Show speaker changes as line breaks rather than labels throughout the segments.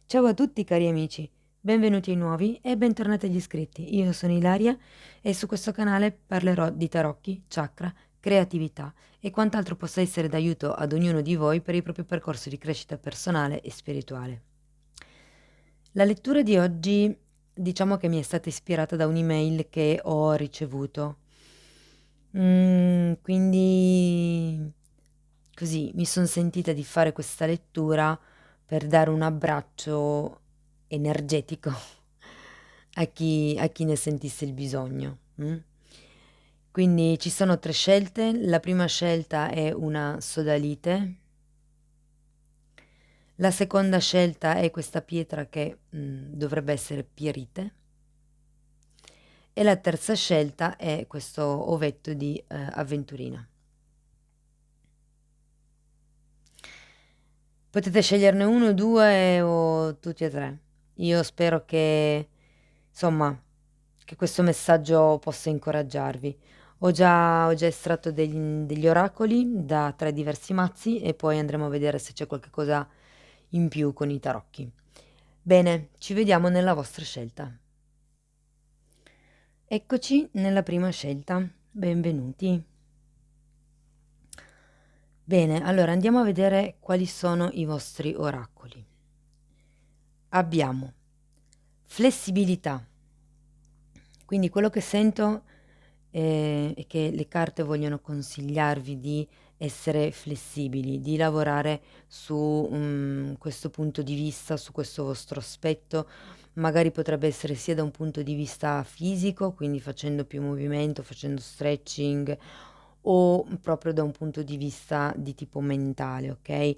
Ciao a tutti cari amici, benvenuti ai nuovi e bentornati agli iscritti. Io sono Ilaria e su questo canale parlerò di tarocchi, chakra, creatività e quant'altro possa essere d'aiuto ad ognuno di voi per il proprio percorso di crescita personale e spirituale. La lettura di oggi diciamo che mi è stata ispirata da un'email che ho ricevuto. Quindi così mi sono sentita di fare questa lettura per dare un abbraccio energetico a chi ne sentisse il bisogno. Quindi ci sono tre scelte. La prima scelta è una sodalite. La seconda scelta è questa pietra che dovrebbe essere pierite. E la terza scelta è questo ovetto di avventurina. Potete sceglierne uno, due o tutti e tre. Io spero che, insomma, che questo messaggio possa incoraggiarvi. Ho già estratto degli oracoli da tre diversi mazzi e poi andremo a vedere se c'è qualche cosa in più con i tarocchi. Bene, ci vediamo nella vostra scelta. Eccoci nella prima scelta. Benvenuti. Bene, allora andiamo a vedere quali sono i vostri oracoli. Abbiamo flessibilità. Quindi quello che sento è che le carte vogliono consigliarvi di essere flessibili, di lavorare su questo punto di vista, su questo vostro aspetto. Magari potrebbe essere sia da un punto di vista fisico, quindi facendo più movimento, facendo stretching, o proprio da un punto di vista di tipo mentale, ok?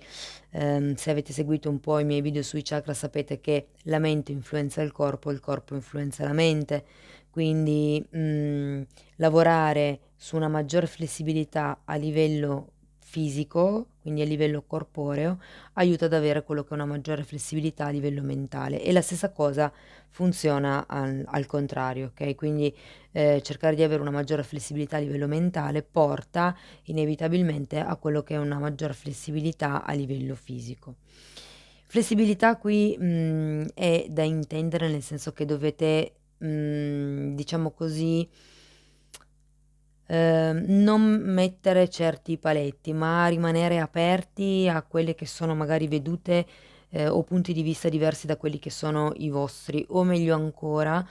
Se avete seguito un po' i miei video sui chakra sapete che la mente influenza il corpo influenza la mente, quindi lavorare su una maggiore flessibilità a livello fisico, quindi a livello corporeo, aiuta ad avere quello che è una maggiore flessibilità a livello mentale e la stessa cosa funziona al contrario, ok? Quindi cercare di avere una maggiore flessibilità a livello mentale porta inevitabilmente a quello che è una maggior flessibilità a livello fisico. Flessibilità qui è da intendere nel senso che dovete, diciamo così, non mettere certi paletti, ma rimanere aperti a quelle che sono magari vedute o punti di vista diversi da quelli che sono i vostri, o meglio ancora,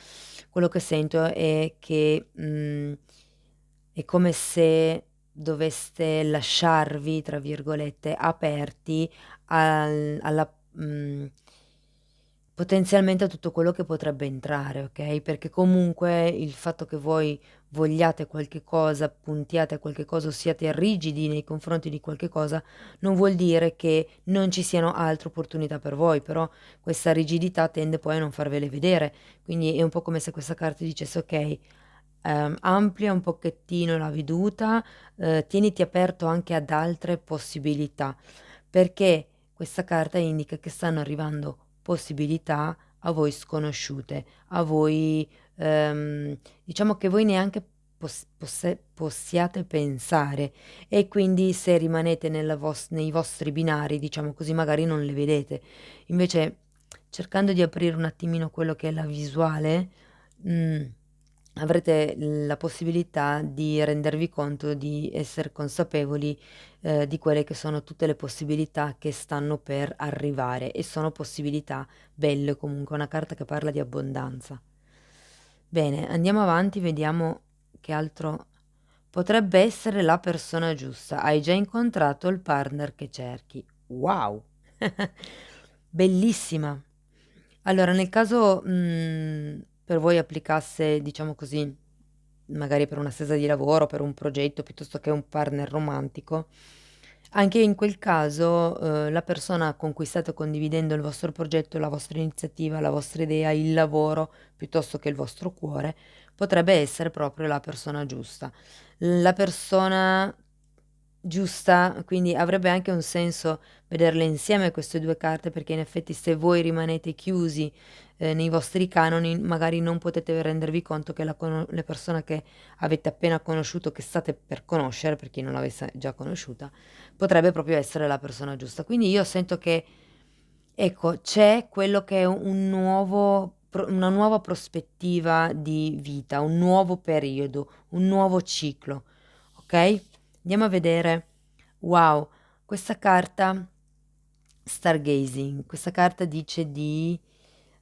quello che sento è che è come se doveste lasciarvi, tra virgolette, aperti alla potenzialmente a tutto quello che potrebbe entrare, okay, perché comunque il fatto che voi vogliate qualche cosa, puntiate a qualche cosa o siate rigidi nei confronti di qualche cosa, non vuol dire che non ci siano altre opportunità per voi, però questa rigidità tende poi a non farvele vedere. Quindi è un po' come se questa carta dicesse: "Okay, amplia un pochettino la veduta, tieniti aperto anche ad altre possibilità", perché questa carta indica che stanno arrivando possibilità a voi sconosciute, a voi diciamo che voi neanche possiate pensare e quindi se rimanete nei vostri binari, diciamo così, magari non le vedete. Invece cercando di aprire un attimino quello che è la visuale, mhmm avrete la possibilità di rendervi conto di esser consapevoli, di quelle che sono tutte le possibilità che stanno per arrivare e sono possibilità belle comunque, una carta che parla di abbondanza. Bene, andiamo avanti, vediamo che altro potrebbe essere la persona giusta. Hai già incontrato il partner che cerchi. Wow! Bellissima. Allora nel caso, per voi applicasse, diciamo così, magari per una stesa di lavoro, per un progetto, piuttosto che un partner romantico, anche in quel caso, la persona con cui state condividendo il vostro progetto, la vostra iniziativa, la vostra idea, il lavoro, piuttosto che il vostro cuore, potrebbe essere proprio la persona giusta. La persona giusta, quindi avrebbe anche un senso vederle insieme queste 2 carte, perché in effetti se voi rimanete chiusi, nei vostri canoni, magari non potete rendervi conto che la persona che avete appena conosciuto, che state per conoscere, per chi non l'avesse già conosciuta, potrebbe proprio essere la persona giusta. Quindi io sento che Ecco, c'è quello che è una nuova prospettiva di vita, un nuovo periodo, un nuovo ciclo, okay? Andiamo a vedere. Wow, questa carta stargazing, questa carta dice di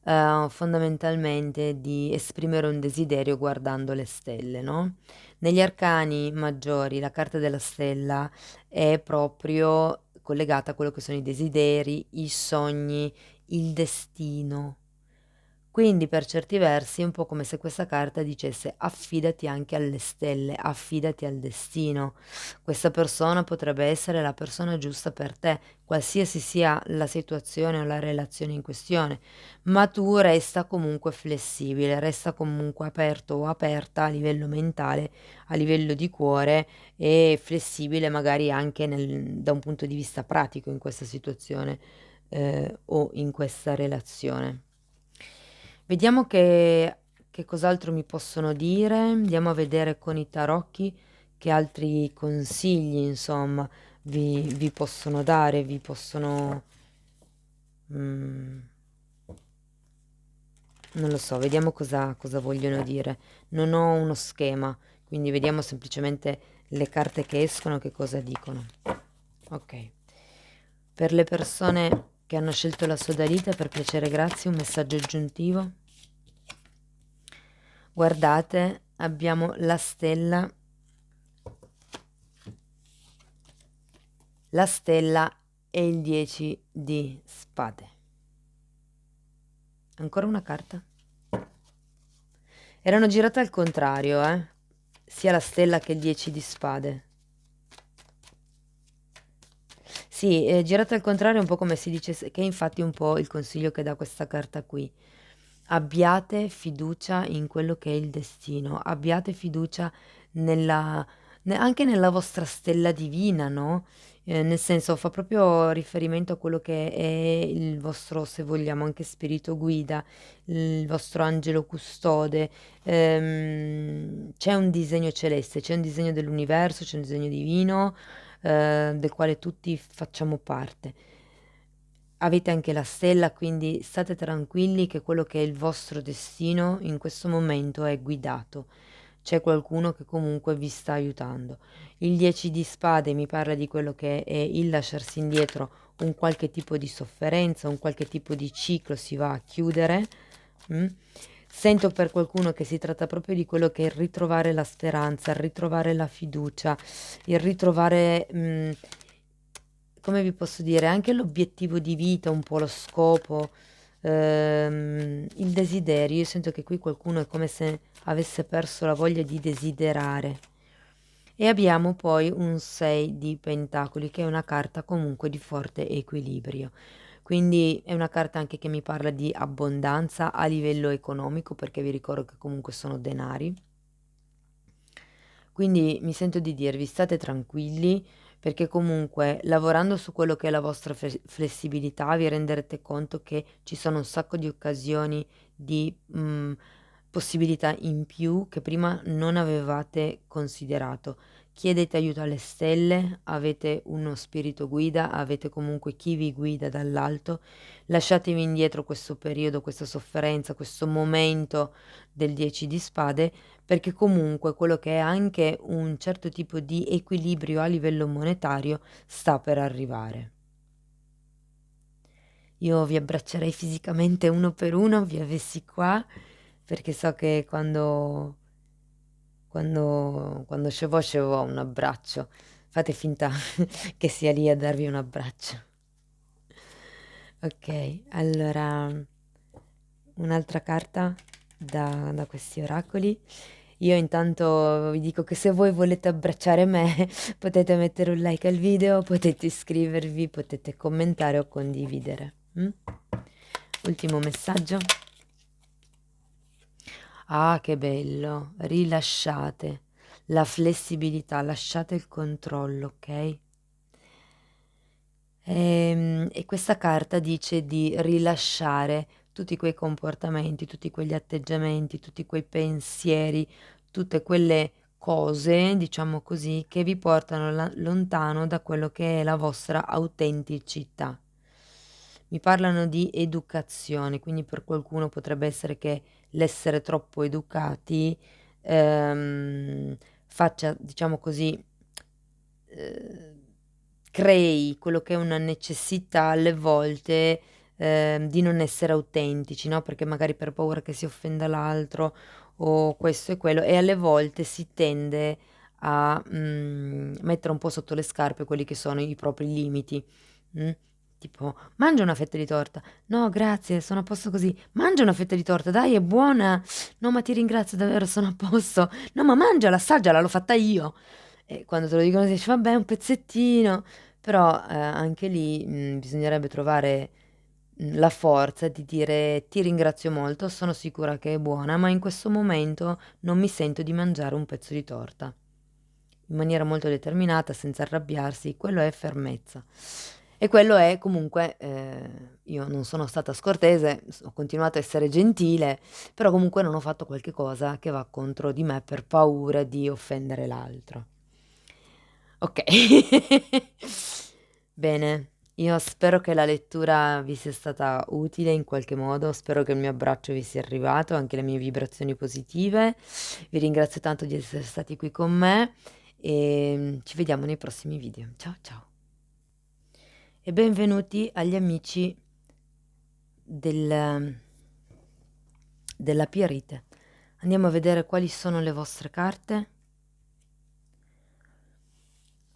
fondamentalmente di esprimere un desiderio guardando le stelle, no, negli arcani maggiori la carta della stella è proprio collegata a quello che sono i desideri, i sogni, il destino. Quindi per certi versi è un po' come se questa carta dicesse affidati anche alle stelle, affidati al destino. Questa persona potrebbe essere la persona giusta per te, qualsiasi sia la situazione o la relazione in questione, ma tu resta comunque flessibile, resta comunque aperto o aperta a livello mentale, a livello di cuore e flessibile magari anche da un punto di vista pratico in questa situazione o in questa relazione. Vediamo che cos'altro mi possono dire. Andiamo a vedere con i tarocchi che altri consigli, insomma, vi possono dare, vi possono... mm, non lo so, vediamo cosa vogliono dire. Non ho uno schema, quindi vediamo semplicemente le carte che escono, che cosa dicono. Ok. Per le persone che hanno scelto la sodalite, per piacere, grazie, un messaggio aggiuntivo. Guardate, abbiamo la stella e il 10 di spade. Ancora una carta? Erano girate al contrario, sia la stella che il 10 di spade. Sì, girate al contrario è un po' come si dice, che è infatti un po' il consiglio che dà questa carta qui. Abbiate fiducia in quello che è il destino, abbiate fiducia nella, anche nella vostra stella divina, no? Nel senso, fa proprio riferimento a quello che è il vostro, se vogliamo, anche spirito guida, il vostro angelo custode. C'è un disegno celeste, c'è un disegno dell'universo, c'è un disegno divino, del quale tutti facciamo parte. Avete anche la stella, quindi state tranquilli che quello che è il vostro destino in questo momento è guidato. C'è qualcuno che comunque vi sta aiutando. Il 10 di spade mi parla di quello che è il lasciarsi indietro, un qualche tipo di sofferenza, un qualche tipo di ciclo si va a chiudere. mm? Sento per qualcuno che si tratta proprio di quello che è il ritrovare la speranza, il ritrovare la fiducia, il ritrovare, come vi posso dire, anche l'obiettivo di vita, un po' lo scopo, il desiderio. Io sento che qui qualcuno è come se avesse perso la voglia di desiderare. E abbiamo poi un 6 di pentacoli, che è una carta comunque di forte equilibrio. Quindi è una carta anche che mi parla di abbondanza a livello economico, perché vi ricordo che comunque sono denari. Quindi mi sento di dirvi, state tranquilli, perché comunque lavorando su quello che è la vostra flessibilità vi renderete conto che ci sono un sacco di occasioni, di possibilità in più che prima non avevate considerato. Chiedete aiuto alle stelle, avete uno spirito guida, avete comunque chi vi guida dall'alto. Lasciatevi indietro questo periodo, questa sofferenza, questo momento del 10 di spade, perché comunque quello che è anche un certo tipo di equilibrio a livello monetario sta per arrivare. Io vi abbraccerei fisicamente uno per uno, vi avessi qua, perché so che quando scevo un abbraccio. Fate finta che sia lì a darvi un abbraccio. Ok, allora un'altra carta da questi oracoli. Io intanto vi dico che se voi volete abbracciare me, potete mettere un like al video, potete iscrivervi, potete commentare o condividere. Ultimo messaggio. Ah, che bello. Rilasciate la flessibilità, lasciate il controllo, ok? E questa carta dice di rilasciare tutti quei comportamenti, tutti quegli atteggiamenti, tutti quei pensieri, tutte quelle cose, diciamo così, che vi portano lontano da quello che è la vostra autenticità. mi parlano di educazione, quindi per qualcuno potrebbe essere che l'essere troppo educati, faccia, diciamo così, ehm, crei quello che è una necessità alle volte, di non essere autentici, no, perché magari per paura che si offenda l'altro o questo e quello, e alle volte si tende a, mettere un po' sotto le scarpe quelli che sono i propri limiti, mh, tipo: "Mangia una fetta di torta". "No grazie, sono a posto così". "Mangia una fetta di torta, dai è buona". "No ma ti ringrazio davvero, sono a posto". "No ma mangiala, assaggiala, l'ho fatta io". E quando te lo dicono dici: "Vabbè un pezzettino", però, anche lì, bisognerebbe trovare, la forza di dire: "Ti ringrazio molto, sono sicura che è buona, ma in questo momento non mi sento di mangiare un pezzo di torta." In maniera molto determinata, senza arrabbiarsi, quello è fermezza. E quello è comunque, io non sono stata scortese, ho continuato a essere gentile, però comunque non ho fatto qualche cosa che va contro di me per paura di offendere l'altro. Okay. Bene, io spero che la lettura vi sia stata utile in qualche modo, spero che il mio abbraccio vi sia arrivato, anche le mie vibrazioni positive. Vi ringrazio tanto di essere stati qui con me, ci vediamo nei prossimi video. Ciao, ciao. E benvenuti agli amici del della Pierite. Andiamo a vedere quali sono le vostre carte.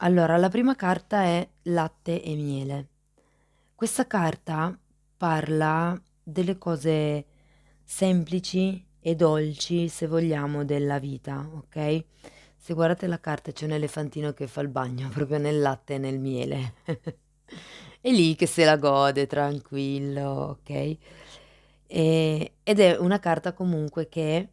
Allora, la prima carta è latte e miele. Questa carta parla delle cose semplici e dolci, se vogliamo, della vita, okay? Se guardate la carta c'è un elefantino che fa il bagno proprio nel latte e nel miele. È lì che se la gode tranquillo, okay? Ed è una carta comunque che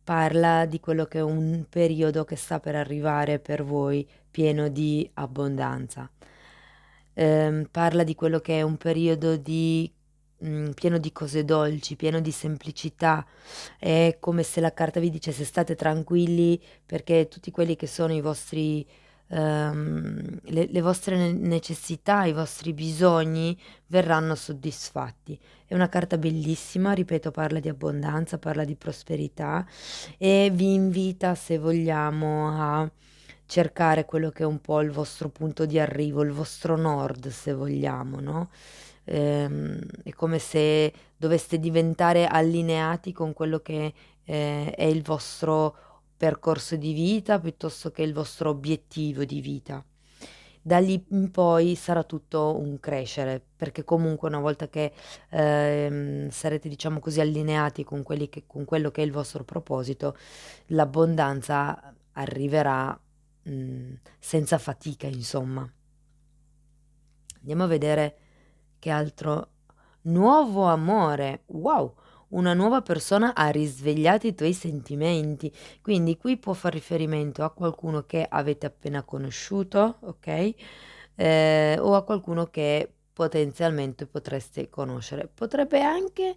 parla di quello che è un periodo che sta per arrivare per voi pieno di abbondanza. Parla di quello che è un periodo di pieno di cose dolci, pieno di semplicità. È come se la carta vi dicesse: "State tranquilli perché tutti quelli che sono i vostri le vostre necessità, i vostri bisogni verranno soddisfatti". È una carta bellissima, ripeto, parla di abbondanza, parla di prosperità e vi invita, se vogliamo, a cercare quello che è un po' il vostro punto di arrivo, il vostro nord, se vogliamo, no, è come se doveste diventare allineati con quello che, è il vostro percorso di vita, piuttosto che il vostro obiettivo di vita. Da lì in poi sarà tutto un crescere, perché comunque una volta che, sarete, diciamo così, allineati con quello che è il vostro proposito, l'abbondanza arriverà, senza fatica insomma. Andiamo a vedere che altro. Nuovo amore, wow! Una nuova persona ha risvegliato i tuoi sentimenti, quindi qui può far riferimento a qualcuno che avete appena conosciuto, okay, o a qualcuno che potenzialmente potreste conoscere. Potrebbe anche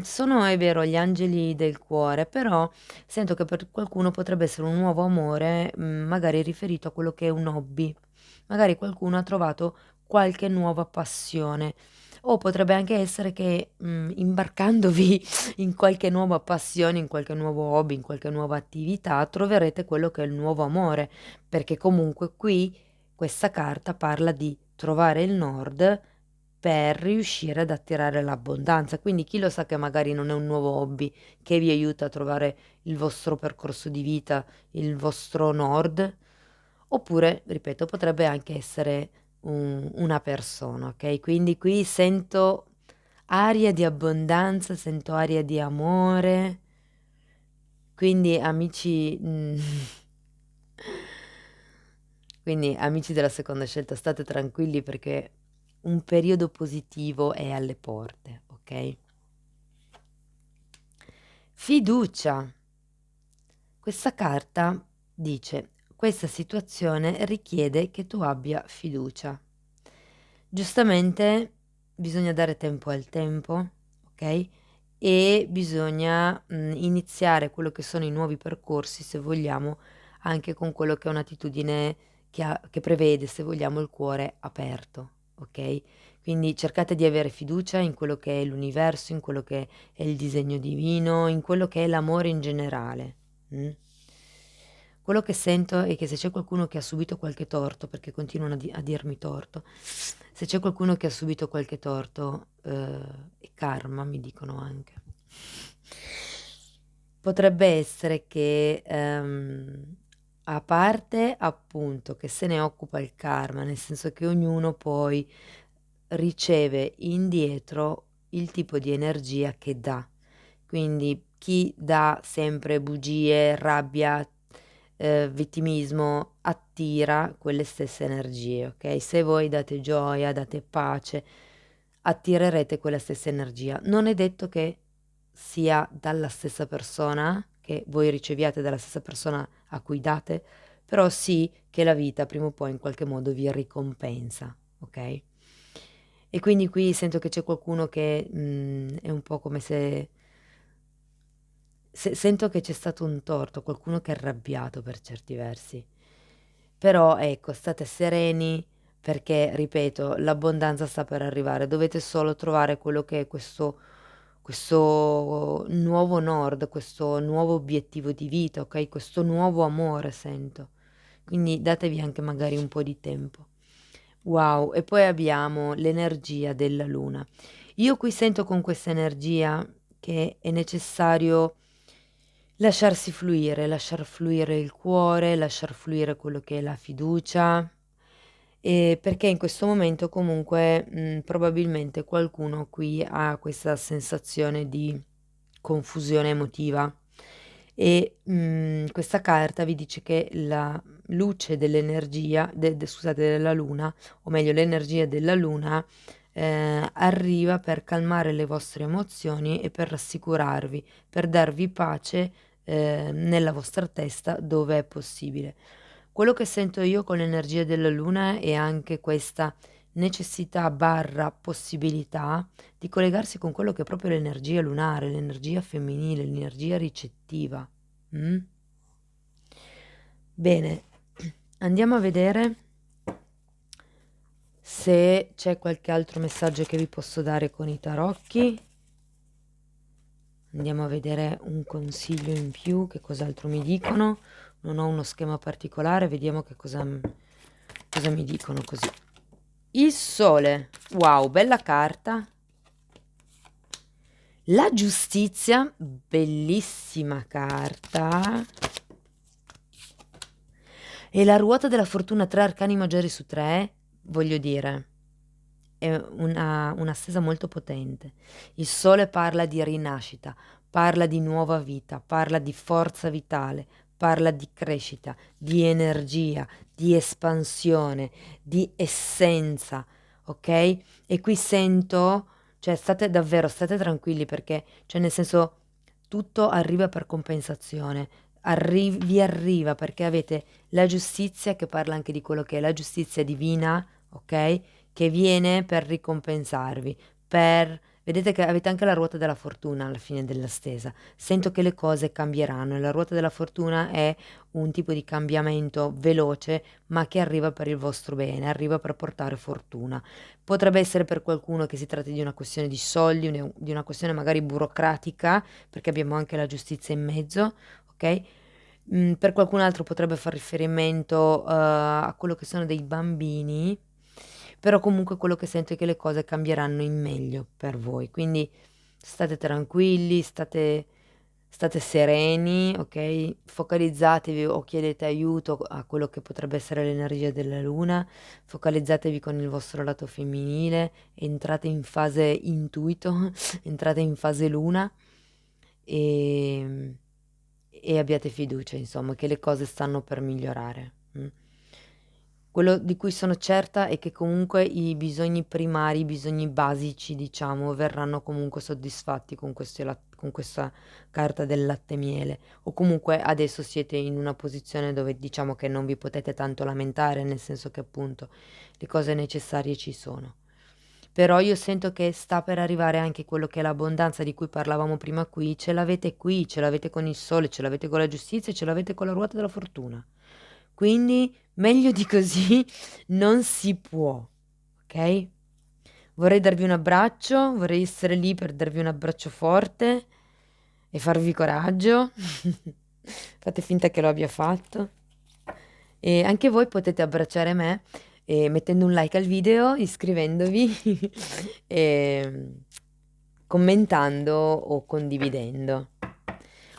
sono è vero gli angeli del cuore, però sento che per qualcuno potrebbe essere un nuovo amore, magari riferito a quello che è un hobby. Magari qualcuno ha trovato qualche nuova passione. O potrebbe anche essere che, imbarcandovi in qualche nuova passione, in qualche nuovo hobby, in qualche nuova attività, troverete quello che è il nuovo amore, perché comunque qui questa carta parla di trovare il nord per riuscire ad attirare l'abbondanza. Quindi chi lo sa che magari non è un nuovo hobby che vi aiuta a trovare il vostro percorso di vita, il vostro nord, oppure, ripeto, potrebbe anche essere una persona, okay, quindi qui sento aria di abbondanza, sento aria di amore, quindi amici quindi amici della seconda scelta state tranquilli perché un periodo positivo è alle porte, okay? Fiducia. Questa carta dice: "Questa situazione richiede che tu abbia fiducia". Giustamente bisogna dare tempo al tempo, okay, e bisogna, iniziare quello che sono i nuovi percorsi, se vogliamo, anche con quello che è un'attitudine che prevede, se vogliamo, il cuore aperto, okay? Quindi cercate di avere fiducia in quello che è l'universo, in quello che è il disegno divino, in quello che è l'amore in generale. Quello che sento è che se c'è qualcuno che ha subito qualche torto, perché continuano a dirmi torto, se c'è qualcuno che ha subito qualche torto, è karma, mi dicono anche. Potrebbe essere che, a parte appunto che se ne occupa il karma, nel senso che ognuno poi riceve indietro il tipo di energia che dà. Quindi chi dà sempre bugie, rabbia, vittimismo, attira quelle stesse energie, okay, se voi date gioia, date pace, attirerete quella stessa energia. Non è detto che sia dalla stessa persona, che voi riceviate dalla stessa persona a cui date, però sì che la vita prima o poi in qualche modo vi ricompensa, okay? E quindi qui sento che c'è qualcuno che, è un po' come se sento che c'è stato un torto, qualcuno che è arrabbiato per certi versi. Però ecco, state sereni perché, ripeto, l'abbondanza sta per arrivare. Dovete solo trovare quello che è questo nuovo nord, questo nuovo obiettivo di vita, okay, questo nuovo amore sento. Quindi datevi anche magari un po' di tempo. Wow, e poi abbiamo l'energia della luna. Io qui sento con questa energia che è necessario lasciar fluire il cuore, lasciar fluire quello che è la fiducia, perché in questo momento comunque, probabilmente qualcuno qui ha questa sensazione di confusione emotiva e, questa carta vi dice che la luce dell'energia scusate, della luna, o meglio l'energia della luna, arriva per calmare le vostre emozioni e per rassicurarvi, per darvi pace, nella vostra testa dove è possibile. Quello che sento io con l'energia della luna è anche questa necessità barra possibilità di collegarsi con quello che è proprio l'energia lunare, l'energia femminile, l'energia ricettiva. Mh? Bene, andiamo a vedere se c'è qualche altro messaggio che vi posso dare con i tarocchi. Andiamo a vedere un consiglio in più, che cos'altro mi dicono. Non ho uno schema particolare, vediamo che cosa mi dicono così. Il sole, wow, bella carta. La giustizia, bellissima carta. E la ruota della fortuna, 3 arcani maggiori su 3, voglio dire, è un'assesa molto potente. Il sole parla di rinascita, parla di nuova vita, parla di forza vitale, parla di crescita, di energia, di espansione, di essenza, ok? E qui sento, cioè state tranquilli perché, cioè nel senso, tutto arriva per compensazione, vi arriva perché avete la giustizia che parla anche di quello che è la giustizia divina, ok? Che viene per ricompensarvi, vedete che avete anche la ruota della fortuna alla fine della stesa. Sento che le cose cambieranno e la ruota della fortuna è un tipo di cambiamento veloce, ma che arriva per il vostro bene, arriva per portare fortuna. Potrebbe essere per qualcuno che si tratti di una questione di soldi, di una questione magari burocratica, perché abbiamo anche la giustizia in mezzo, ok? Per qualcun altro potrebbe far riferimento, a quello che sono dei bambini, però comunque quello che sento è che le cose cambieranno in meglio per voi. Quindi state tranquilli, state sereni, okay, focalizzatevi o chiedete aiuto a quello che potrebbe essere l'energia della luna, focalizzatevi con il vostro lato femminile, entrate in fase intuito, entrate in fase luna, ehm e abbiate fiducia insomma che le cose stanno per migliorare, Quello di cui sono certa è che comunque i bisogni primari, i bisogni basici diciamo, verranno comunque soddisfatti con questa carta del latte e miele, o comunque adesso siete in una posizione dove diciamo che non vi potete tanto lamentare, nel senso che appunto le cose necessarie ci sono. Però io sento che sta per arrivare anche quello che è l'abbondanza di cui parlavamo prima qui, ce l'avete con il sole, ce l'avete con la giustizia e ce l'avete con la ruota della fortuna. Quindi meglio di così non si può, ok? Vorrei darvi un abbraccio, vorrei essere lì per darvi un abbraccio forte e farvi coraggio. Fate finta che lo abbia fatto. E anche voi potete abbracciare me mettendo un like al video, iscrivendovi e commentando o condividendo.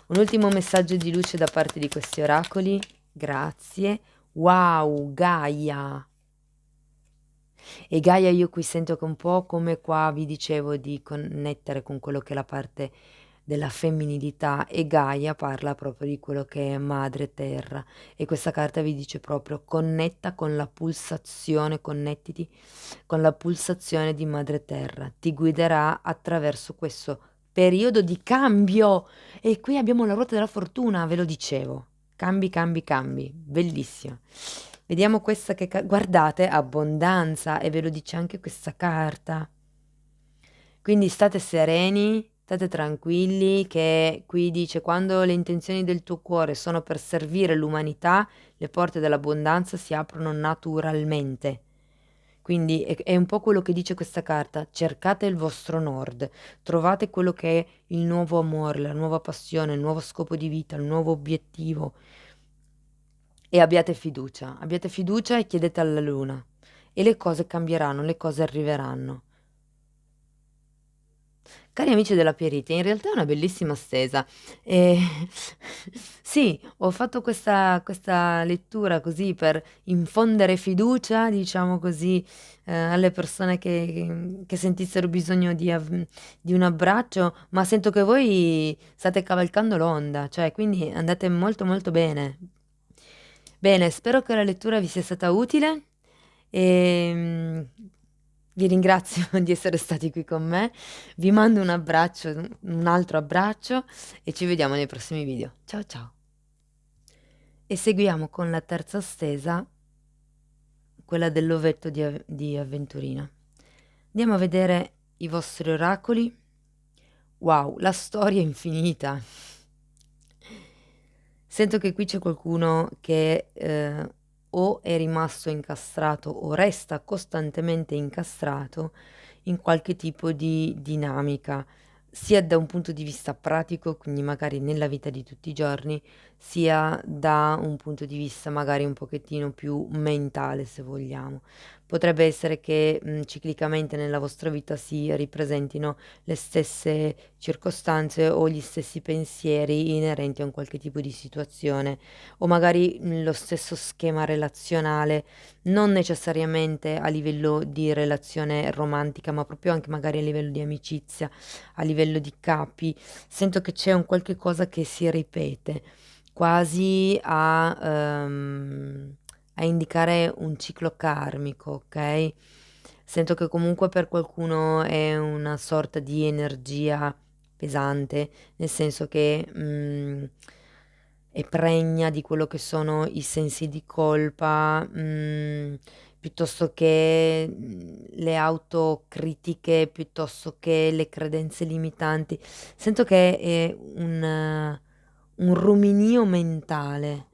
Un ultimo messaggio di luce da parte di questi oracoli. Grazie. Wow, Gaia. E Gaia io qui sento che un po' come qua vi dicevo di connettere con quello che è la parte della femminilità, e Gaia parla proprio di quello che è madre terra, e questa carta vi dice proprio connetta con la pulsazione, connettiti con la pulsazione di madre terra, ti guiderà attraverso questo periodo di cambio. E qui abbiamo la ruota della fortuna, ve lo dicevo, cambi, cambi, cambi, bellissimo. Vediamo questa che guardate, abbondanza, e ve lo dice anche questa carta. Quindi state sereni, state tranquilli, che qui dice quando le intenzioni del tuo cuore sono per servire l'umanità, le porte dell'abbondanza si aprono naturalmente. Quindi è un po' quello che dice questa carta: cercate il vostro nord, trovate quello che è il nuovo amore, la nuova passione, il nuovo scopo di vita, il nuovo obiettivo, e abbiate fiducia e chiedete alla luna e le cose cambieranno, le cose arriveranno. Cari amici della Pierite, in realtà è una bellissima stesa. E sì, ho fatto questa lettura così per infondere fiducia, diciamo così, alle persone che sentissero bisogno di un abbraccio, ma sento che voi state cavalcando l'onda, cioè quindi andate molto molto bene. Bene, spero che la lettura vi sia stata utile e vi ringrazio di essere stati qui con me. Vi mando un abbraccio, un altro abbraccio, e ci vediamo nei prossimi video. Ciao ciao. E seguiamo con la terza stesa, quella dell'ovetto di Avventurina. Andiamo a vedere i vostri oracoli. Wow, la storia è infinita. Sento che qui c'è qualcuno che o è rimasto incastrato o resta costantemente incastrato in qualche tipo di dinamica, sia da un punto di vista pratico, quindi magari nella vita di tutti i giorni, sia da un punto di vista magari un pochettino più mentale, se vogliamo. Potrebbe essere che ciclicamente nella vostra vita si ripresentino le stesse circostanze o gli stessi pensieri inerenti a un qualche tipo di situazione, o magari lo stesso schema relazionale, non necessariamente a livello di relazione romantica, ma proprio anche magari a livello di amicizia, a livello di capi. Sento che c'è un qualche cosa che si ripete, quasi a indicare un ciclo karmico, ok? Sento che comunque per qualcuno è una sorta di energia pesante, nel senso che è pregna di quello che sono i sensi di colpa, piuttosto che le autocritiche, piuttosto che le credenze limitanti. Sento che è un ruminio mentale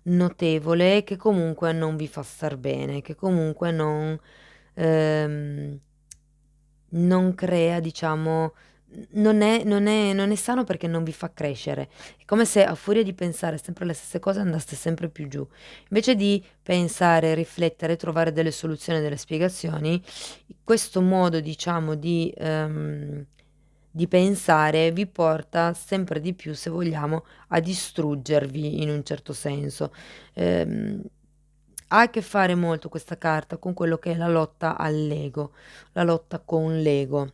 notevole che comunque non vi fa star bene, che comunque ehm, non crea, diciamo, non è sano perché non vi fa crescere. È come se a furia di pensare sempre le stesse cose andaste sempre più giù. Invece di pensare, riflettere, trovare delle soluzioni, delle spiegazioni, questo modo, diciamo, di pensare vi porta sempre di più, se vogliamo, a distruggervi in un certo senso. Ehm, Ha a che fare molto questa carta con quello che è la lotta all'ego, la lotta con l'ego.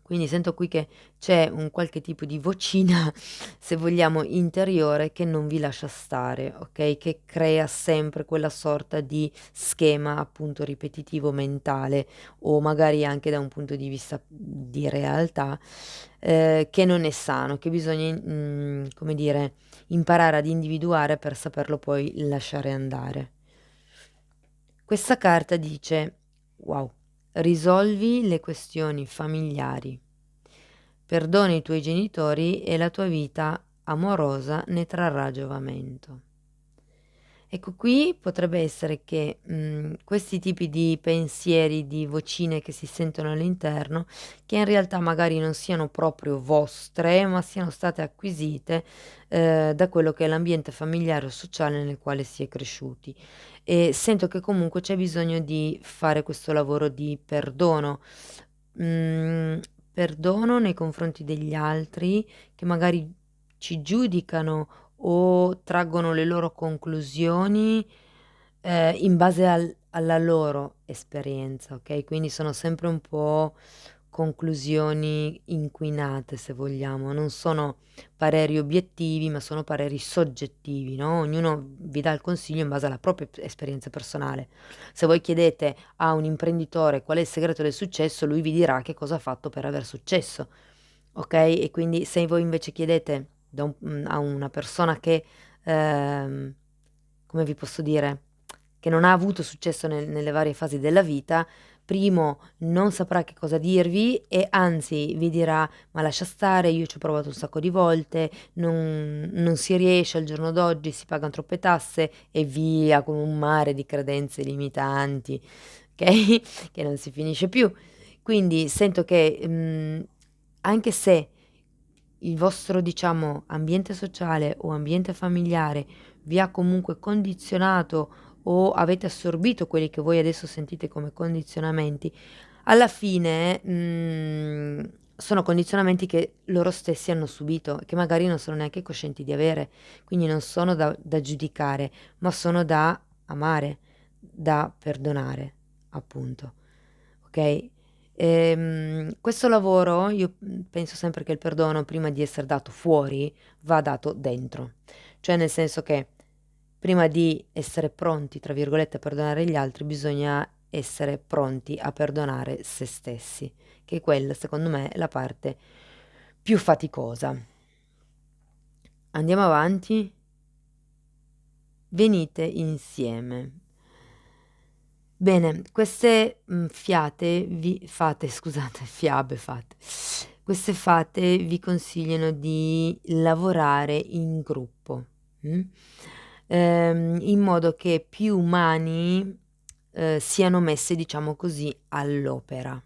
Quindi sento qui che c'è un qualche tipo di vocina, se vogliamo, interiore, che non vi lascia stare, ok? Che crea sempre quella sorta di schema appunto ripetitivo mentale, o magari anche da un punto di vista di realtà, che non è sano, che bisogna, come dire, imparare ad individuare per saperlo poi lasciare andare. Questa carta dice, wow, risolvi le questioni familiari, perdoni i tuoi genitori e la tua vita amorosa ne trarrà giovamento. Ecco, qui potrebbe essere che questi tipi di pensieri, di vocine che si sentono all'interno, che in realtà magari non siano proprio vostre, ma siano state acquisite da quello che è l'ambiente familiare o sociale nel quale si è cresciuti. E sento che comunque c'è bisogno di fare questo lavoro di perdono. Mhmm, Perdono nei confronti degli altri che magari ci giudicano o traggono le loro conclusioni, in base alla loro esperienza, okay, quindi sono sempre un po' conclusioni inquinate, se vogliamo. Non sono pareri obiettivi, ma sono pareri soggettivi, no, ognuno vi dà il consiglio in base alla propria p esperienza personale. Se voi chiedete a un imprenditore qual è il segreto del successo, lui vi dirà che cosa ha fatto per aver successo, okay, e quindi se voi invece chiedete a una persona che, ehm, come vi posso dire, che non ha avuto successo nelle varie fasi della vita, primo non saprà che cosa dirvi e anzi vi dirà: "Ma lascia stare, io ci ho provato un sacco di volte, non si riesce al giorno d'oggi, si pagan troppe tasse", e via con un mare di credenze limitanti, okay, che non si finisce più. Quindi sento che, anche se il vostro, diciamo, ambiente sociale o ambiente familiare vi ha comunque condizionato o avete assorbito quelli che voi adesso sentite come condizionamenti, alla fine, sono condizionamenti che loro stessi hanno subito e che magari non sono neanche coscienti di avere, quindi non sono da giudicare, ma sono da amare, da perdonare, appunto, okay? Questo lavoro io, penso sempre che il perdono prima di esser dato fuori, va dato dentro. Cioè nel senso che prima di essere pronti, tra virgolette, "a perdonare gli altri", bisogna essere pronti a perdonare se stessi, che quella secondo me è la parte più faticosa. Andiamo avanti? Venite insieme. Bene, queste, fiate vi fate scusate, fiabe fate. Queste fate vi consigliano di lavorare in gruppo, mh, in modo che più mani, siano messe, diciamo così, all'opera.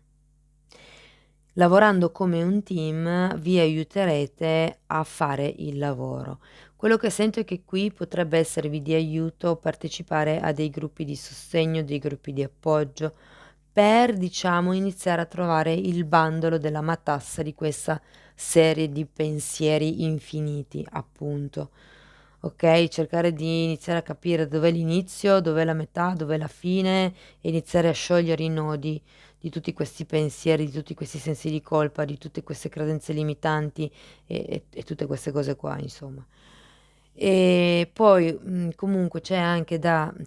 Lavorando come un team vi aiuterete a fare il lavoro. Quello che sento è che qui potrebbe esservi di aiuto partecipare a dei gruppi di sostegno, dei gruppi di appoggio, per, diciamo, iniziare a trovare il bandolo della matassa di questa serie di pensieri infiniti, appunto. Okay, cercare di iniziare a capire dov'è l'inizio, dov'è la metà, dov'è la fine e iniziare a sciogliere i nodi di tutti questi pensieri, di tutti questi sensi di colpa, di tutte queste credenze limitanti e tutte queste cose qua, insomma. E poi, comunque c'è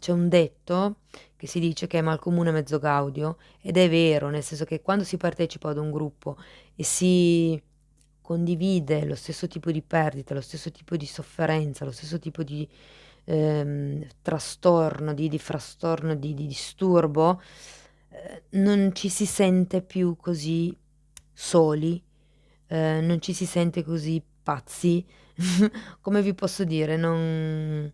un detto che si dice che è "mal comune mezzo gaudio", ed è vero, nel senso che quando si partecipa ad un gruppo e si condivide lo stesso tipo di perdita, lo stesso tipo di sofferenza, lo stesso tipo di, trastorno, di frastorno, di disturbo, non ci si sente più così soli, non ci si sente così pazzi, come vi posso dire, non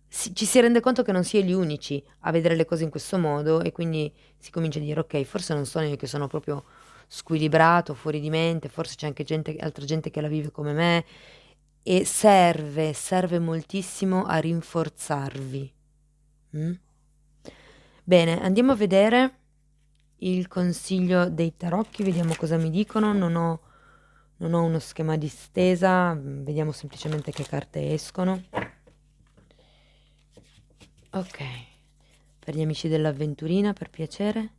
ci si rende conto che non si è gli unici a vedere le cose in questo modo e quindi si comincia a dire: "Okay, forse non sono io che sono proprio squilibrato, fuori di mente, forse c'è anche altra gente che la vive come me", e serve moltissimo a rinforzarvi, mh? Bene, andiamo a vedere il consiglio dei tarocchi, vediamo cosa mi dicono. Non ho uno schema di stesa, vediamo semplicemente che carte escono. Okay, per gli amici dell'avventurina, per piacere.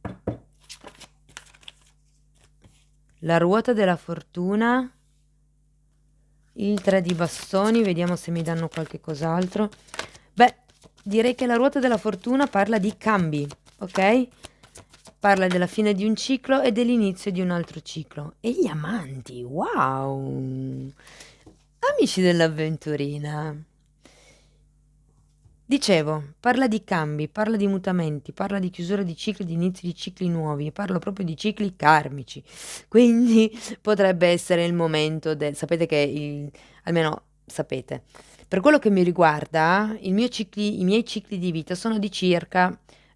La ruota della fortuna, il 3 di bastoni, vediamo se mi danno qualche cos'altro. Beh, direi che la ruota della fortuna parla di cambi, okay? Parla della fine di un ciclo e dell'inizio di un altro ciclo. E gli amanti, wow! Amici dell'avventurina. Dicevo, parla di cambi, parla di mutamenti, parla di chiusura di cicli, di inizi di cicli nuovi, parlo proprio di cicli karmici. Quindi potrebbe essere il momento sapete che almeno sapete, Per quello che mi riguarda, i miei cicli di vita sono di circa,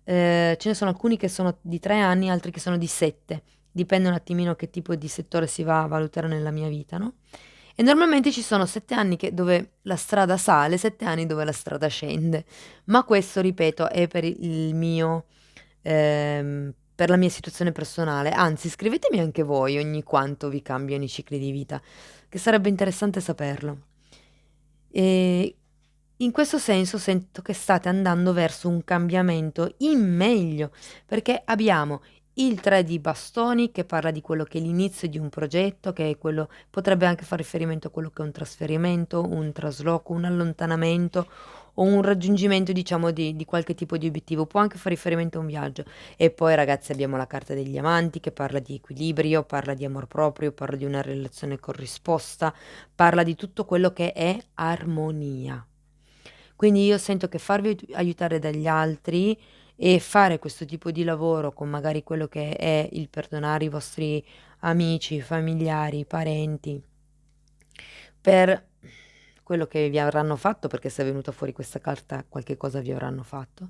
ce ne sono alcuni che sono di 3 anni, altri che sono di 7, dipende un attimino che tipo di settore si va a valutare nella mia vita, no, e normalmente ci sono 7 anni dove la strada sale, 7 anni dove la strada scende, ma questo, ripeto, è per il mio per la mia situazione personale. Anzi, scrivetemi anche voi ogni quanto vi cambiano i cicli di vita, che sarebbe interessante saperlo. E in questo senso sento che state andando verso un cambiamento in meglio, perché abbiamo il 3 di bastoni che parla di quello che è l'inizio di un progetto, che è quello, potrebbe anche fare riferimento a quello che è un trasferimento, un trasloco, un allontanamento o un raggiungimento, diciamo, di qualche tipo di obiettivo. Può anche fare riferimento a un viaggio. E poi, ragazzi, abbiamo la carta degli amanti che parla di equilibrio, parla di amor proprio, parla di una relazione corrisposta, parla di tutto quello che è armonia. Quindi io sento che farvi aiutare dagli altri e fare questo tipo di lavoro con magari quello che è il perdonare i vostri amici, familiari, parenti, per quello che vi avranno fatto, perché se è venuta fuori questa carta qualche cosa vi avranno fatto,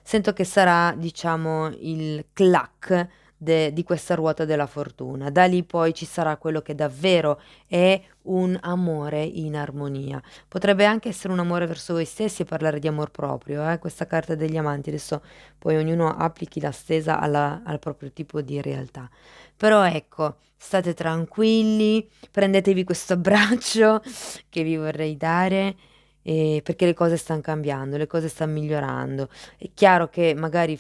sento che sarà, diciamo, il clac di questa ruota della fortuna. Da lì poi ci sarà quello che davvero è un amore in armonia. Potrebbe anche essere un amore verso voi stessi e parlare di amor proprio, questa carta degli amanti. Adesso poi ognuno applichi la stesa al proprio tipo di realtà. Però ecco, state tranquilli, prendetevi questo abbraccio che vi vorrei dare, perché le cose stan cambiando, le cose stan migliorando. È chiaro che magari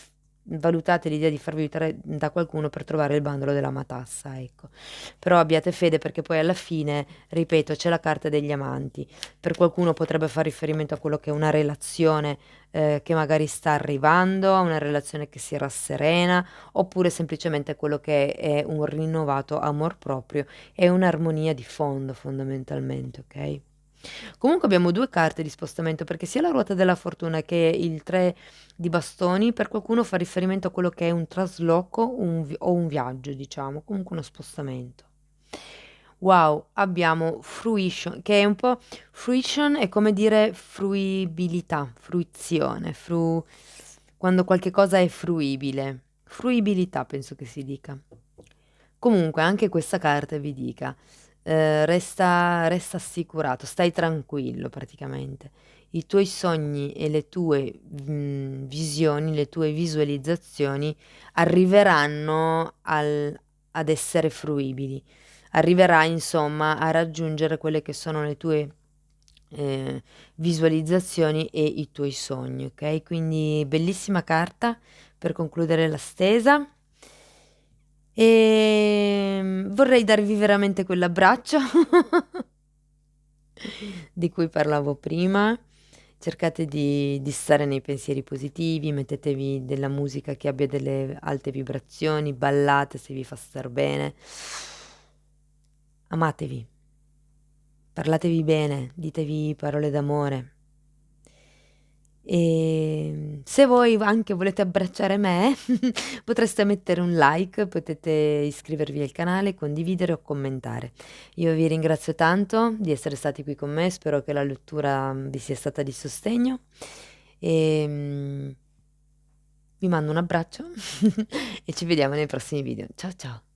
valutate l'idea di farvi aiutare da qualcuno per trovare il bandolo della matassa, ecco. Però abbiate fede perché poi alla fine, ripeto, c'è la carta degli amanti. Per qualcuno potrebbe fare riferimento a quello che è una relazione che magari sta arrivando, a una relazione che si rasserena, oppure semplicemente quello che è un rinnovato amor proprio e un'armonia di fondo fondamentalmente, ok? Comunque abbiamo 2 carte di spostamento, perché sia la ruota della fortuna che il 3 di bastoni per qualcuno fa riferimento a quello che è un trasloco, o un viaggio, diciamo, comunque uno spostamento. Wow, abbiamo fruition, che è un po', fruition è come dire fruibilità, fruizione, quando qualche cosa è fruibile. Fruibilità penso che si dica. Comunque anche questa carta vi dica, resta assicurato, stai tranquillo praticamente. I tuoi sogni e le tue visioni, le tue visualizzazioni arriveranno ad essere fruibili. Arriverai insomma a raggiungere quelle che sono le tue visualizzazioni e i tuoi sogni, ok? Quindi bellissima carta per concludere la stesa. Vorrei darvi veramente quell'abbraccio di cui parlavo prima. Cercate di stare nei pensieri positivi, mettetevi della musica che abbia delle alte vibrazioni, ballate se vi fa star bene. Amatevi, parlatevi bene, ditevi parole d'amore. E se voi anche volete abbracciare me, potreste mettere un like, potete iscrivervi al canale, condividere o commentare. Io vi ringrazio tanto di essere stati qui con me, spero che la lettura vi sia stata di sostegno e vi mando un abbraccio e ci vediamo nei prossimi video. Ciao ciao!